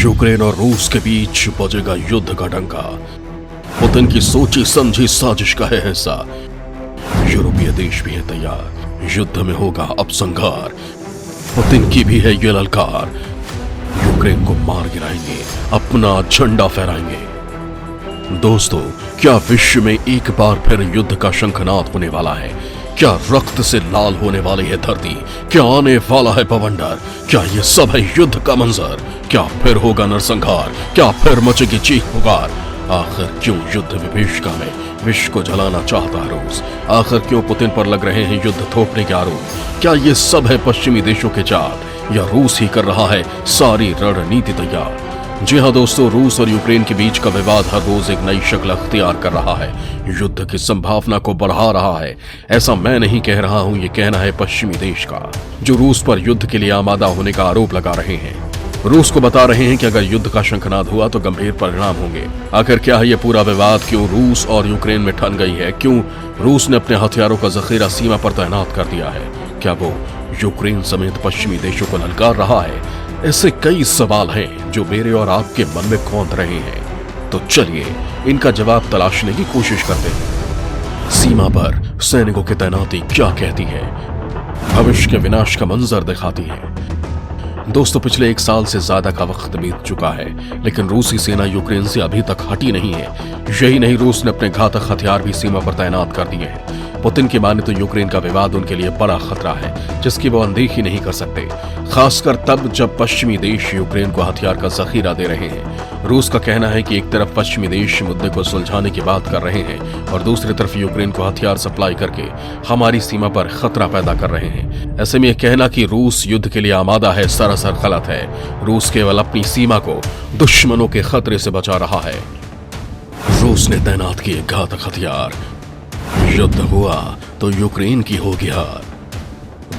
Ukraine और रूस के बीच बजेगा युद्ध का डंका। पुतिन की सोची समझी साजिश का है हिस्सा। यूरोपीय देश भी है तैयार, युद्ध में होगा अब संघार। पुतिन की भी है ये ललकार, यूक्रेन को मार गिराएंगे, अपना झंडा फहराएंगे। दोस्तों, क्या विश्व में एक बार फिर युद्ध का शंखनाद होने वाला है? क्या रक्त से लाल होने वाली है धरती? क्या आने वाला है बवंडर? क्या ये सब है युद्ध का मंजर? क्या फिर होगा नरसंहार? क्या फिर मचेगी चीख पुकार? आखिर क्यों युद्ध विभीषिका में विश्व को जलाना चाहता है रूस? आखिर क्यों पुतिन पर लग रहे हैं युद्ध थोपने के आरोप? क्या ये सब है पश्चिमी देशों के चाल, या रूस ही कर रहा है सारी रणनीति तैयार? जी हाँ दोस्तों, रूस और यूक्रेन के बीच का विवाद हर रोज एक नई शक्ल अख्तियार कर रहा है, युद्ध की संभावना को बढ़ा रहा है। ऐसा मैं नहीं कह रहा हूं, ये कहना है पश्चिमी देश का, जो रूस पर युद्ध के लिए आमादा होने का आरोप लगा रहे हैं। रूस को बता रहे हैं कि अगर युद्ध का शंखनाद हुआ तो गंभीर परिणाम होंगे। आखिर क्या है ये पूरा विवाद? क्यों रूस और यूक्रेन में ठन गई है? क्यों रूस ने अपने हथियारों का जखीरा सीमा पर तैनात कर दिया है? क्या वो यूक्रेन समेत पश्चिमी देशों को ललकार रहा है? ऐसे कई सवाल हैं जो मेरे और आपके मन में कौंध रहे हैं। तो चलिए इनका जवाब तलाशने की कोशिश करते हैं। सीमा पर सैनिकों की तैनाती क्या कहती है? भविष्य के विनाश का मंजर दिखाती है। दोस्तों, पिछले 1 साल से ज्यादा का वक्त बीत चुका है, लेकिन रूसी सेना यूक्रेन से अभी तक हटी नहीं है। यही नहीं, रूस ने अपने घातक हथियार भी सीमा पर तैनात कर दिए हैं। पुतिन की माने तो यूक्रेन का विवाद उनके लिए बड़ा खतरा है, जिसकी वो अनदेखी नहीं कर सकते, खासकर तब जब पश्चिमी देश यूक्रेन को हथियार का जखीरा दे रहे हैं। रूस का कहना है कि एक तरफ पश्चिमी देश मुद्दे को सुलझाने की बात कर रहे हैं और दूसरी तरफ यूक्रेन को हथियार सप्लाई करके हमारी सीमा पर खतरा पैदा कर रहे हैं। ऐसे में यह कहना कि रूस युद्ध के लिए आमादा है सरासर गलत है। रूस केवल अपनी सीमा को दुश्मनों के खतरे से बचा रहा है। रूस ने तैनात किए घातक हथियार, युद्ध हुआ तो यूक्रेन की होगी हार।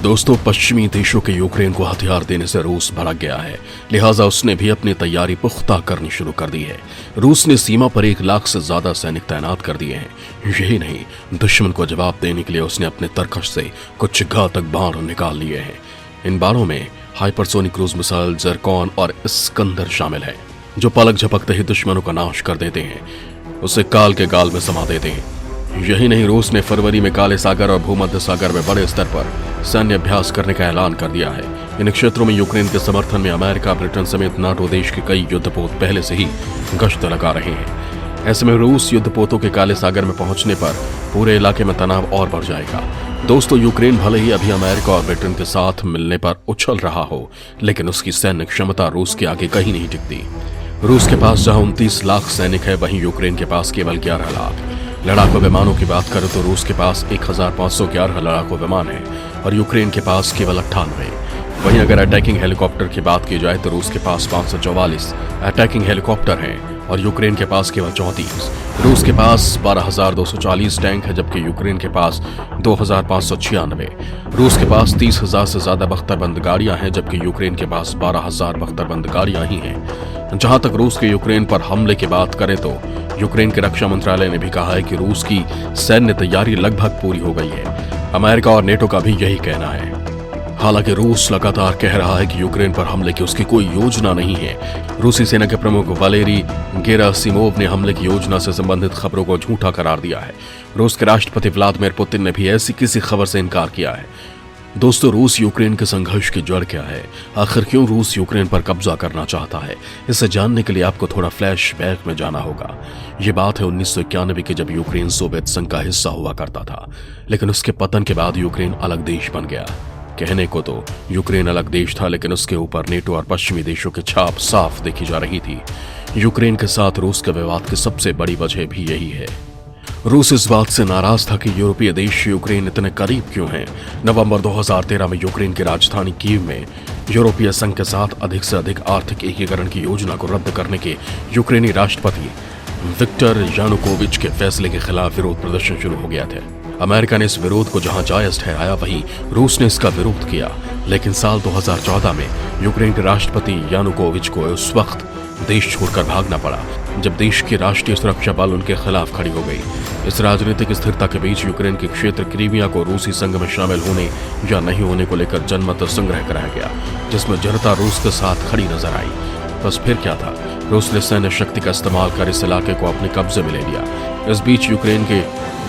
दोस्तों, पश्चिमी देशों के यूक्रेन को हथियार देने से रूस भड़क गया है, लिहाजा उसने भी अपनी तैयारी पुख्ता करनी शुरू कर दी है। रूस ने सीमा पर 1 लाख से ज्यादा सैनिक तैनात कर दिए हैं। यही नहीं, दुश्मन को जवाब देने के लिए उसने अपने तरकश से कुछ घातक बाण निकाल लिए हैं। इन बाणों में हाइपरसोनिक क्रूज मिसाइल, ज़िरकॉन और इस्कंदर शामिल है, जो पलक झपकते ही दुश्मनों का नाश कर देते हैं, उसे काल के गाल में समा देते हैं। यही नहीं, रूस ने फरवरी में काले सागर और भूमध्य सागर में बड़े स्तर पर सैन्य अभ्यास करने का ऐलान कर दिया है। इन क्षेत्रों में यूक्रेन के समर्थन में अमेरिका, ब्रिटेन समेत नाटो देश के कई युद्धपोत पहले से ही गश्त लगा रहे हैं। ऐसे में रूस युद्धपोतों के काले सागर में पहुंचने पर पूरे इलाके में तनाव और बढ़ जाएगा। दोस्तों, यूक्रेन भले ही अभी अमेरिका और ब्रिटेन के साथ मिलने पर उछल रहा हो, लेकिन उसकी सैन्य क्षमता रूस के आगे कहीं नहीं टिकती। रूस के पास जहां 29 लाख सैनिक है, वहीं यूक्रेन के पास केवल 11 लाख। लड़ाकू विमानों की बात करें तो रूस के पास 1511 लड़ाकू विमान है और यूक्रेन के पास केवल 98। वहीं अगर अटैकिंग हेलीकॉप्टर की बात की जाए तो रूस के पास 544 अटैकिंग हेलीकॉप्टर हैं और यूक्रेन के पास केवल 34। रूस के पास 12,240 टैंक है, जबकि यूक्रेन के पास 2,596। रूस के पास 30,000 से ज्यादा बख्तरबंद गाड़ियां हैं, जबकि यूक्रेन के पास 12,000 बख्तरबंद गाड़ियां ही हैं। जहां तक रूस के यूक्रेन पर हमले की बात करें तो यूक्रेन के रक्षा मंत्रालय ने भी कहा है कि रूस की सैन्य तैयारी लगभग पूरी हो गई है। अमेरिका और नेटो का भी यही कहना है। हालांकि रूस लगातार कह रहा है कि यूक्रेन पर हमले की उसकी कोई योजना नहीं है। रूसी सेना के प्रमुख वलेरी गेरासिमोव ने हमले की योजना से संबंधित खबरों को झूठा करार दिया है। रूस के राष्ट्रपति व्लादिमीर पुतिन ने भी ऐसी किसी खबर से इनकार किया है। दोस्तों, रूस यूक्रेन के संघर्ष की जड़ क्या है? आखिर क्यों रूस यूक्रेन पर कब्जा करना चाहता है? इसे जानने के लिए आपको थोड़ा फ्लैशबैक में जाना होगा। ये बात है 1991 की, जब यूक्रेन सोवियत संघ का हिस्सा हुआ करता था, लेकिन उसके पतन के बाद यूक्रेन अलग देश बन गया। कहने को तो यूक्रेन अलग देश था, लेकिन उसके ऊपर नेटो और पश्चिमी देशों की छाप साफ देखी जा रही थी। यूक्रेन के साथ रूस के विवाद की सबसे बड़ी वजह भी यही है। रूस इस बात से नाराज था कि यूरोपीय देश यूक्रेन इतने करीब क्यों हैं। नवंबर 2013 में यूक्रेन की राजधानी कीव में यूरोपीय संघ के साथ अधिक से अधिक आर्थिक एकीकरण की योजना को रद्द करने के यूक्रेनी राष्ट्रपति विक्टर यानुकोविच के फैसले के खिलाफ विरोध प्रदर्शन शुरू हो गया था। अमेरिका ने इस विरोध को जहां जायज ठहराया, वहीं रूस ने इसका विरोध किया। लेकिन साल 2014 में यूक्रेन के राष्ट्रपति यानुकोविच को उस वक्त देश छोड़कर भागना पड़ा, जब देश की राष्ट्रीय सुरक्षा बल उनके खिलाफ खड़ी हो गई। इस राजनीतिक स्थिरता के बीच यूक्रेन के क्षेत्र क्रीमिया को रूसी संघ में शामिल होने या नहीं होने को लेकर जनमत संग्रह कराया गया, जिसमें जनता रूस के साथ खड़ी नजर आई। बस फिर क्या था, रूस ने सैन्य शक्ति का इस्तेमाल कर इस इलाके को अपने कब्जे में ले लिया। इस बीच यूक्रेन के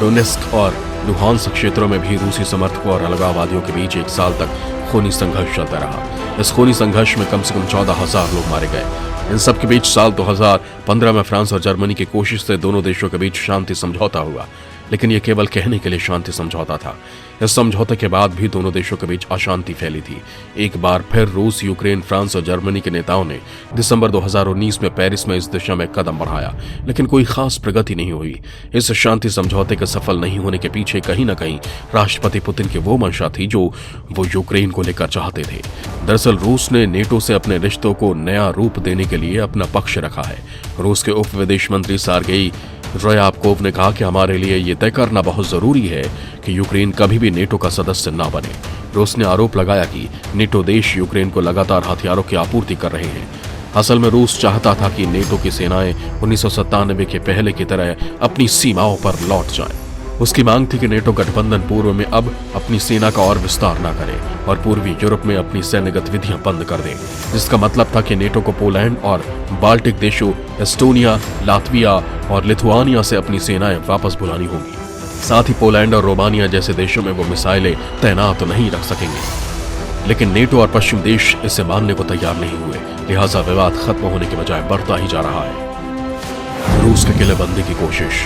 डोनेस्क और लुहांस्क क्षेत्रों में भी रूसी समर्थकों और अलगाववादियों के बीच 1 साल तक खूनी संघर्ष चलता रहा। इस खूनी संघर्ष में कम से कम 14,000 लोग मारे गए। इन सब के बीच साल 2015 में फ्रांस और जर्मनी की कोशिश से दोनों देशों के बीच शांति समझौता हुआ, लेकिन यह केवल कहने के लिए शांति समझौता था। इस समझौते के बाद भी दोनों देशों के बीच अशांति फैली थी। एक बार फिर रूस, यूक्रेन, फ्रांस और जर्मनी के नेताओं ने दिसंबर 2019 में पेरिस में इस दिशा में कदम बढ़ाया, लेकिन कोई खास प्रगति नहीं हुई। इस शांति समझौते के सफल नहीं होने के पीछे कहीं न कहीं राष्ट्रपति पुतिन की वो मंशा थी जो वो यूक्रेन को लेकर चाहते थे। दरअसल रूस ने नेटो से अपने रिश्तों को नया रूप देने के लिए अपना पक्ष रखा है। रूस के उप विदेश मंत्री सार्गेई र्याबकोव ने कहा कि हमारे लिए ये तय करना बहुत जरूरी है कि यूक्रेन कभी भी नेटो का सदस्य न बने। रूस ने आरोप लगाया कि नेटो देश यूक्रेन को लगातार हथियारों की आपूर्ति कर रहे हैं। असल में रूस चाहता था कि नेटो की सेनाएं 1997 के पहले की तरह अपनी सीमाओं पर लौट जाएं। उसकी मांग थी कि नेटो गठबंधन पूर्व में अब अपनी सेना का और विस्तार न करे और पूर्वी यूरोप में अपनी सैन्य गतिविधियां बंद कर दे, जिसका मतलब था कि नेटो को पोलैंड और बाल्टिक देशों एस्टोनिया, लातविया और लिथुआनिया से अपनी सेनाएं वापस बुलानी होंगी। साथ ही पोलैंड और रोमानिया जैसे देशों में वो मिसाइलें तैनात नहीं रख सकेंगे। लेकिन नेटो और पश्चिम देश इसे मानने को तैयार नहीं हुए, लिहाजा विवाद खत्म होने के बजाय बढ़ता ही जा रहा है। रूस के किलेबंदी की कोशिश,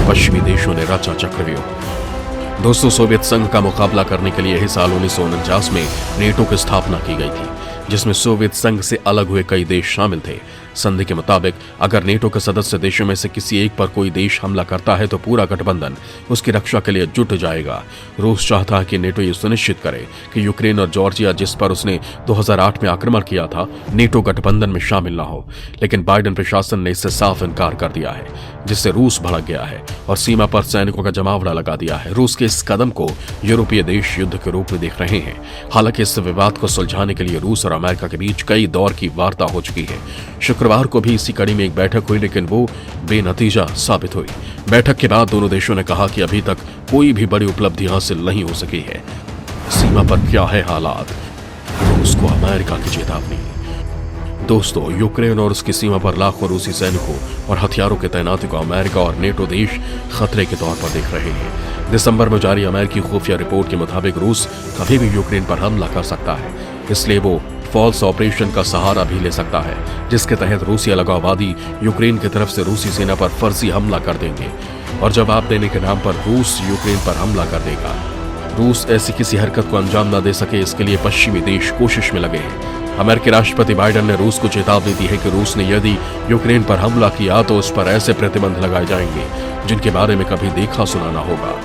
पश्चिमी देशों ने रचा चक्रव्यूह। दोस्तों, सोवियत संघ का मुकाबला करने के लिए ही साल 1949 में नेटो की स्थापना की गई थी, जिसमें सोवियत संघ से अलग हुए कई देश शामिल थे। संधि के मुताबिक अगर नेटो के सदस्य देशों में से किसी एक पर कोई देश हमला करता है तो पूरा गठबंधन उसकी रक्षा के लिए जुट जाएगा। रूस चाहता है कि नेटो ये सुनिश्चित करे कि यूक्रेन और जॉर्जिया, जिस पर उसने 2008 में आक्रमण किया था, नेटो गठबंधन में शामिल न हो। लेकिन बाइडेन प्रशासन ने इससे साफ इनकार कर दिया है, जिससे रूस भड़क गया है और सीमा पर सैनिकों का जमावड़ा लगा दिया है। रूस के इस कदम को यूरोपीय देश युद्ध के रूप में देख रहे हैं। हालांकि इस विवाद को सुलझाने के लिए रूस और अमेरिका के बीच कई दौर की वार्ता हो चुकी है। शुक्रवार को भी इसी कड़ी में एक बैठक हुई, लेकिन वो बेनतीजा साबित हुई। बैठक के बाद दोनों देशों ने कहा कि अभी तक कोई भी बड़ी उपलब्धि हासिल नहीं हो सकी है। सीमा पर क्या है हालात, रूस को अमेरिका की चेतावनी। दोस्तों, यूक्रेन और उसकी सीमा पर लाखों रूसी सैनिकों और हथियारों की तैनाती को अमेरिका और नेटो देश खतरे के तौर पर देख रहे हैं। दिसंबर में जारी अमेरिकी खुफिया रिपोर्ट के मुताबिक रूस कभी भी यूक्रेन पर हमला कर सकता है, इसलिए वो फॉल्स ऑपरेशन का सहारा भी ले सकता है, जिसके तहत रूसी अलगाववादी यूक्रेन की तरफ से रूसी सेना पर फर्जी हमला कर देंगे और जवाब देने के नाम पर रूस यूक्रेन पर हमला कर देगा। रूस ऐसी किसी हरकत को अंजाम न दे सके, इसके लिए पश्चिमी देश कोशिश में लगे हैं। अमेरिकी राष्ट्रपति बाइडेन ने रूस को चेतावनी दी है कि रूस ने यदि यूक्रेन पर हमला किया तो उस पर ऐसे प्रतिबंध लगाए जाएंगे जिनके बारे में कभी देखा सुना ना होगा।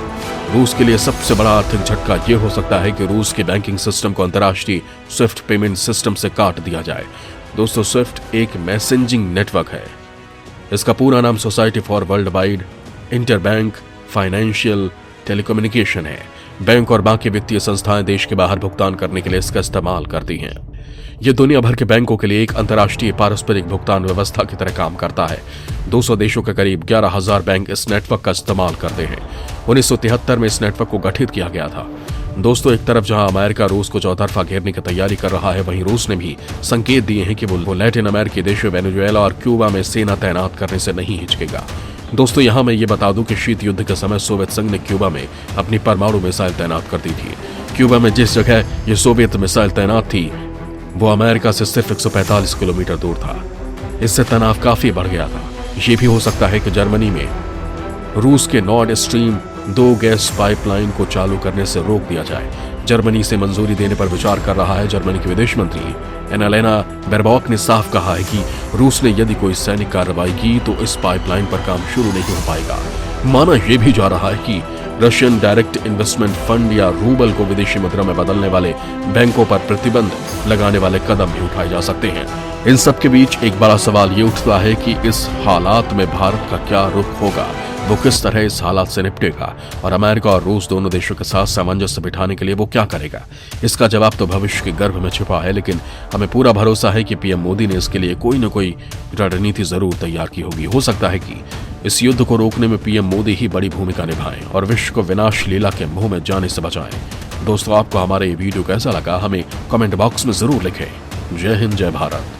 रूस के लिए सबसे बड़ा आर्थिक झटका यह हो सकता है कि रूस के बैंकिंग सिस्टम को अंतर्राष्ट्रीय स्विफ्ट पेमेंट सिस्टम से काट दिया जाए। दोस्तों, स्विफ्ट एक मैसेजिंग नेटवर्क है। इसका पूरा नाम society for world wide interbank financial telecommunication है। बैंक और बाकी वित्तीय संस्थाएं देश के बाहर भुगतान करने के लिए इसका इस्तेमाल करती हैं। यह दुनिया भर के बैंकों के लिए एक अंतर्राष्ट्रीय पारस्परिक भुगतान व्यवस्था की तरह काम करता है। 200 देशों के करीब 11,000 बैंक इस नेटवर्क का इस्तेमाल करते हैं। 1973 में इस नेटवर्क को गठित किया गया था। दोस्तों, एक तरफ जहां अमेरिका रूस को चौतरफा घेरने की तैयारी कर रहा है, वहीं रूस ने भी संकेत दिए हैं कि वो लैटिन अमेरिकी देशों वेनेजुएला और क्यूबा में सेना तैनात करने से नहीं हिचकेगा। दोस्तों, यहां मैं ये बता दूं कि शीत युद्ध के समय सोवियत संघ ने क्यूबा में अपनी परमाणु मिसाइल तैनात कर दी थी। क्यूबा में जिस जगह ये सोवियत मिसाइल तैनात थी वो अमेरिका से सिर्फ 145 किलोमीटर दूर था। इससे तनाव काफी बढ़ गया था। ये भी हो सकता है कि जर्मनी में रूस के नॉर्ड स्ट्रीम 2 गैस पाइपलाइन को चालू करने से रोक दिया जाए। जर्मनी से मंजूरी देने पर विचार कर रहा है। जर्मनी की विदेश मंत्री एनालेना बेरबॉक ने साफ कहा है कि रूस ने यदि कोई सैनिक कार्रवाई की तो इस पाइपलाइन पर काम शुरू नहीं हो पाएगा। माना यह भी जा रहा है कि रशियन डायरेक्ट इन्वेस्टमेंट फंड या रूबल को विदेशी मुद्रा में बदलने वाले बैंकों पर प्रतिबंध लगाने वाले कदम भी उठाए जा सकते हैं। इन सब के बीच एक बड़ा सवाल ये उठता है कि इस हालात में भारत का क्या रुख होगा, वो किस तरह इस हालात से निपटेगा और अमेरिका और रूस दोनों देशों के साथ सामंजस्य बिठाने के लिए वो क्या करेगा। इसका जवाब तो भविष्य के गर्भ में छिपा है, लेकिन हमें पूरा भरोसा है कि पीएम मोदी ने इसके लिए कोई न कोई रणनीति जरूर तैयार की होगी। हो सकता है कि इस युद्ध को रोकने में पीएम मोदी ही बड़ी भूमिका निभाएं और विश्व को विनाश लीला के मुंह में जाने से बचाएं। दोस्तों, आपको हमारा ये वीडियो कैसा लगा हमें कमेंट बॉक्स में जरूर लिखें। जय हिंद, जय भारत।